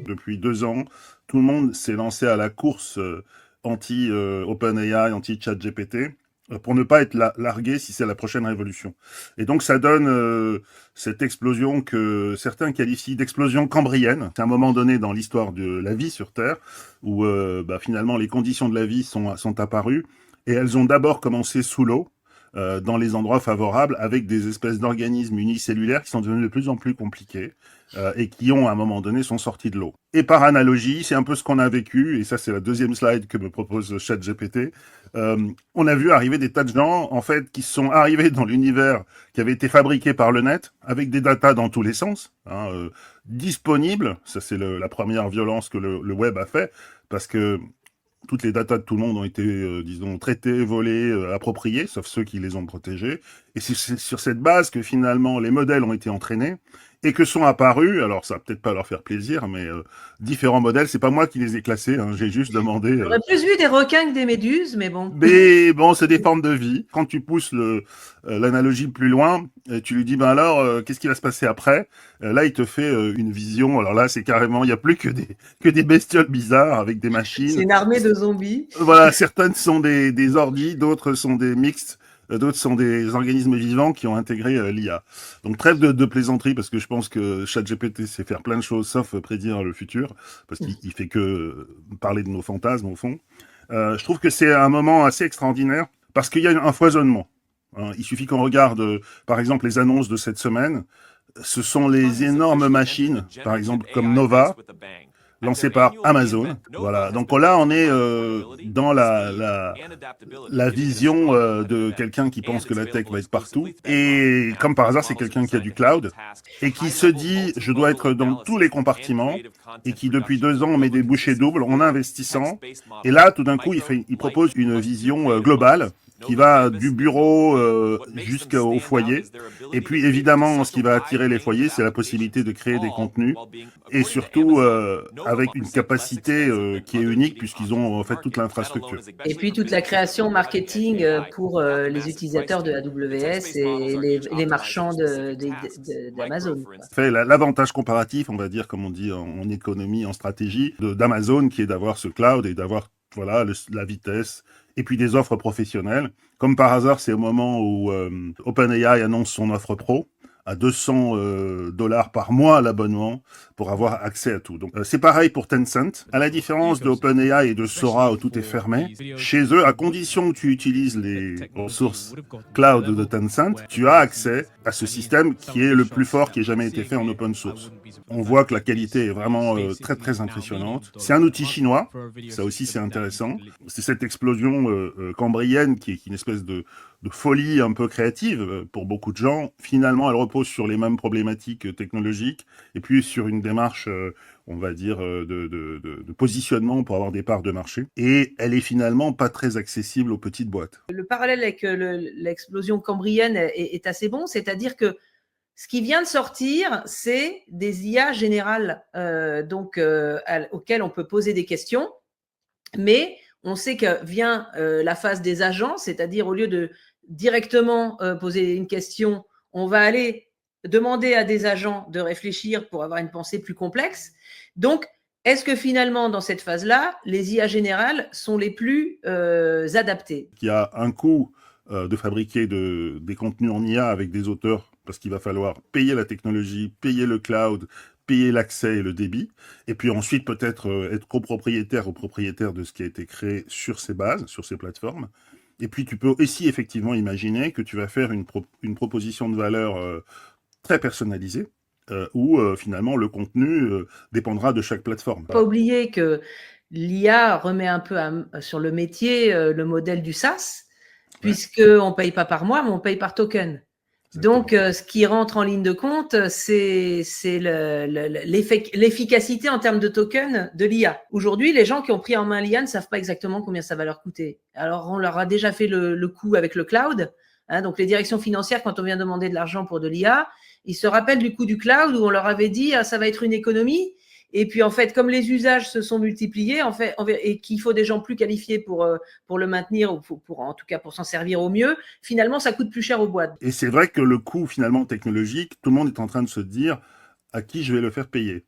Depuis 2 ans, tout le monde s'est lancé à la course anti-OpenAI, anti-ChatGPT, pour ne pas être largué si c'est la prochaine révolution. Et donc ça donne cette explosion que certains qualifient d'explosion cambrienne. C'est un moment donné dans l'histoire de la vie sur Terre où finalement les conditions de la vie sont apparues et elles ont d'abord commencé sous l'eau, dans les endroits favorables, avec des espèces d'organismes unicellulaires qui sont devenus de plus en plus compliqués et qui ont, à un moment donné, sont sortis de l'eau. Et par analogie, c'est un peu ce qu'on a vécu, et ça c'est la deuxième slide que me propose ChatGPT, on a vu arriver des tas de gens, en fait, qui sont arrivés dans l'univers qui avait été fabriqué par le net, avec des datas dans tous les sens, disponibles, ça c'est la première violence que le web a fait, parce que toutes les datas de tout le monde ont été, disons, traitées, volées, appropriées, sauf ceux qui les ont protégées. Et c'est sur cette base que finalement les modèles ont été entraînés et que sont apparus, alors ça va peut-être pas leur faire plaisir, mais différents modèles. C'est pas moi qui les ai classés, j'ai juste demandé. J'aurais plus vu des requins que des méduses, mais bon. Mais bon, c'est des formes de vie. Quand tu pousses l'analogie plus loin, tu lui dis, ben alors, qu'est-ce qui va se passer après? Là, il te fait une vision. Alors là, c'est carrément, il n'y a plus que des bestioles bizarres avec des machines. C'est une armée de zombies. Voilà, certaines sont des ordis, d'autres sont des mixtes, d'autres sont des organismes vivants qui ont intégré l'IA. Donc trêve de plaisanterie, parce que je pense que ChatGPT sait faire plein de choses, sauf prédire le futur, parce qu'il fait que parler de nos fantasmes, au fond. Je trouve que c'est un moment assez extraordinaire, parce qu'il y a un foisonnement. Il suffit qu'on regarde, par exemple, les annonces de cette semaine. Ce sont les énormes machines, par exemple, comme Nova, lancé par Amazon. Voilà. Donc là, on est dans la vision de quelqu'un qui pense que la tech va être partout. Et comme par hasard, c'est quelqu'un qui a du cloud et qui se dit, je dois être dans tous les compartiments, et qui depuis 2 ans met des bouchées doubles en investissant. Et là, tout d'un coup, il propose une vision globale qui va du bureau jusqu'au foyer. Et puis évidemment, ce qui va attirer les foyers, c'est la possibilité de créer des contenus, et surtout avec une capacité qui est unique, puisqu'ils ont en fait toute l'infrastructure. Et puis toute la création marketing pour les utilisateurs de AWS et les marchands d'Amazon. L'avantage comparatif, on va dire, comme on dit en économie, en stratégie, d'Amazon, qui est d'avoir ce cloud et d'avoir la vitesse, et puis des offres professionnelles. Comme par hasard, c'est au moment où OpenAI annonce son offre pro à $200 par mois l'abonnement pour avoir accès à tout. Donc c'est pareil pour Tencent. À la différence de OpenAI et de Sora où tout est fermé, chez eux, à condition que tu utilises les ressources cloud de Tencent, tu as accès à ce système qui est le plus fort qui ait jamais été fait en open source. On voit que la qualité est vraiment très très impressionnante. C'est un outil chinois, ça aussi c'est intéressant. C'est cette explosion cambrienne qui est une espèce de folie un peu créative pour beaucoup de gens. Finalement, elle repose sur les mêmes problématiques technologiques et puis sur une démarche, on va dire, de positionnement pour avoir des parts de marché. Et elle est finalement pas très accessible aux petites boîtes. Le parallèle avec l'explosion cambrienne est assez bon, c'est-à-dire que ce qui vient de sortir, c'est des IA générales auxquelles on peut poser des questions, mais on sait que vient la phase des agents, c'est-à-dire au lieu de directement poser une question, on va aller demander à des agents de réfléchir pour avoir une pensée plus complexe. Donc, est-ce que finalement, dans cette phase-là, les IA générales sont les plus adaptées? Il y a un coût de fabriquer des contenus en IA avec des auteurs, parce qu'il va falloir payer la technologie, payer le cloud, payer l'accès et le débit, et puis ensuite peut-être être copropriétaire ou propriétaire de ce qui a été créé sur ces bases, sur ces plateformes. Et puis tu peux aussi effectivement imaginer que tu vas faire une proposition de valeur très personnalisée, où finalement le contenu dépendra de chaque plateforme. Pas oublier que l'IA remet un peu sur le métier le modèle du SaaS, puisqu'on ne paye pas par mois, mais on paye par token. Donc, ce qui rentre en ligne de compte, c'est l'efficacité en termes de token de l'IA. Aujourd'hui, les gens qui ont pris en main l'IA ne savent pas exactement combien ça va leur coûter. Alors, on leur a déjà fait le coût avec le cloud. Donc, les directions financières, quand on vient demander de l'argent pour de l'IA, ils se rappellent du coût du cloud où on leur avait dit ça va être une économie. Et puis, en fait, comme les usages se sont multipliés, en fait, et qu'il faut des gens plus qualifiés pour le maintenir, ou en tout cas pour s'en servir au mieux, finalement, ça coûte plus cher aux boîtes. Et c'est vrai que le coût, finalement, technologique, tout le monde est en train de se dire à qui je vais le faire payer.